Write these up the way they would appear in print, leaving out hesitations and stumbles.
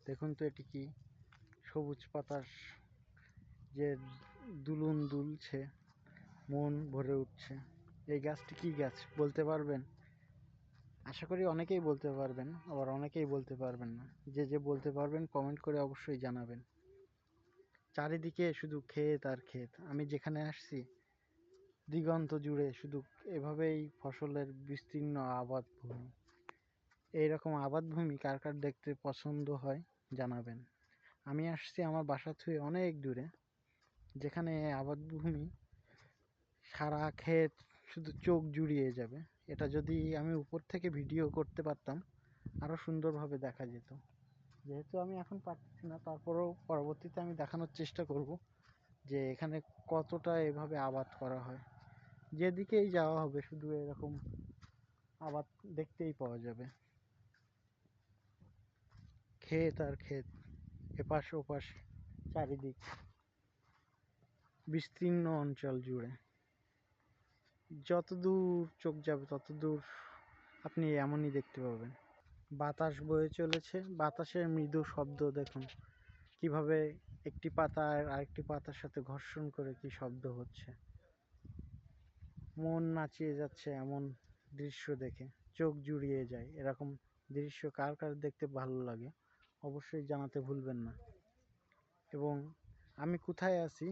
দেখুন তো এটি কি সবুজ পাতার যে দুলুন দুলছে, মন ভরে উঠছে। এই গাছটি কি গাছ বলতে পারবেন? আশা করি অনেকেই বলতে পারবেন, আবার অনেকেই বলতে পারবেন না। যে বলতে পারবেন কমেন্ট করে অবশ্যই জানাবেন। চারিদিকে শুধু ক্ষেত আর ক্ষেত। আমি যেখানে আসছি দিগন্ত জুড়ে শুধু এভাবেই ফসলের বিস্তীর্ণ আবাদ ভূমি। এইরকম আবাদ ভূমি কার কার দেখতে পছন্দ হয় জানাবেন। আমি আসছি আমার বাসা থেকে অনেক দূরে, যেখানে আবাদ ভূমি সারা ক্ষেত শুধু চোখ জুড়িয়ে যাবে। এটা যদি আমি উপর থেকে ভিডিও করতে পারতাম আরো সুন্দরভাবে দেখা যেত। যেহেতু আমি এখন পারছি না, তারপরেও পরবর্তীতে আমি দেখানোর চেষ্টা করব যে এখানে কতটা এভাবে আবাদ করা হয়। যেদিকেই যাওয়া হবে শুধু এরকম আবাদ দেখতেই পাওয়া যাবে। ক্ষেত আর ক্ষেত, এপাশ ওপাশ চারিদিক বিস্তীর্ণ অঞ্চল জুড়ে। যতদূর চোখ যাবে ততদূর আপনি এমনই দেখতে পাবেন। বাতাস বয়ে চলেছে, বাতাসের মৃদু শব্দ দেখুন কিভাবে একটি পাতা আর আরেকটি পাতার সাথে ঘর্ষণ করে কি শব্দ হচ্ছে। মন নাচিয়ে যাচ্ছে এমন দৃশ্য দেখে, চোখ জুড়িয়ে যায়। এরকম দৃশ্য কার কার দেখতে ভালো লাগে অবশ্যই জানাতে ভুলবেন না। এবং আমি কোথায় আছি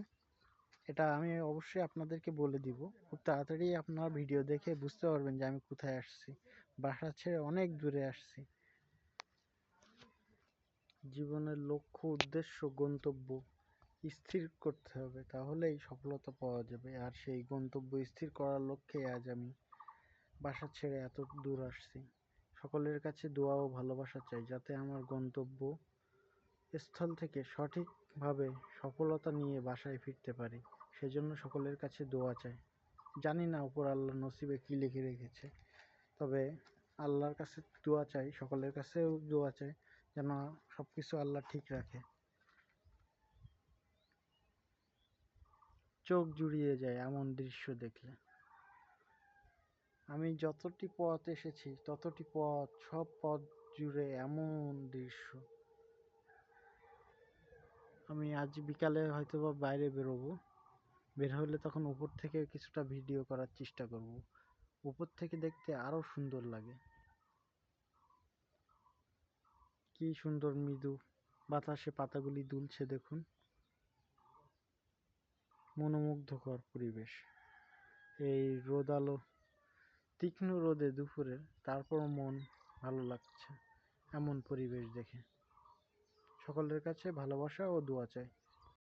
এটা আমি অবশ্যই আপনাদেরকে বলে দিব। খুব তাড়াতাড়ি আপনার ভিডিও দেখে বুঝতে পারবেন যে আমি কোথায় আসছি। বাসা ছেড়ে অনেক দূরে আসছি। জীবনের লক্ষ্য, উদ্দেশ্য, গন্তব্য স্থির করতে হবে, তাহলেই সফলতা পাওয়া যাবে। আর সেই গন্তব্য স্থির করার লক্ষ্যে আজ আমি বাসা ছেড়ে এত দূর আসছি। সকলের কাছে দোয়া ও ভালোবাসা চাই, যাতে আমার গন্তব্য স্থল থেকে সঠিকভাবে সফলতা নিয়ে বাসায় ফিরতে পারি। সেজন্য সকলের কাছে দোয়া চাই। জানি না উপর আল্লাহ নসিবে কি লিখে রেখেছে, তবে আল্লাহর কাছে দোয়া চাই, সকলের কাছেও দোয়া চাই যেন সবকিছু আল্লাহ ঠিক রাখে। চোখ জুড়িয়ে যায় এমন দৃশ্য দেখলে। আমি যতটি পথ এসেছি ততটি পথ, সব পথ জুড়ে এমন দৃশ্য। আমি আজ বিকালে হয়তোবা বাইরে বেরোবো, বের হলে তখন উপর থেকে কিছুটা ভিডিও করার চেষ্টা করব। উপর থেকে দেখতে আরো সুন্দর লাগে। কি সুন্দর মৃদু বাতাসে পাতাগুলি দুলছে দেখুন, মনোমুগ্ধকর পরিবেশ। এই রোদালো তীক্ষ্ণ রোদে দুপুরে তারপরও মন ভালো লাগছে এমন পরিবেশ দেখে। সকলের কাছে ভালোবাসা ও দোয়া চাই।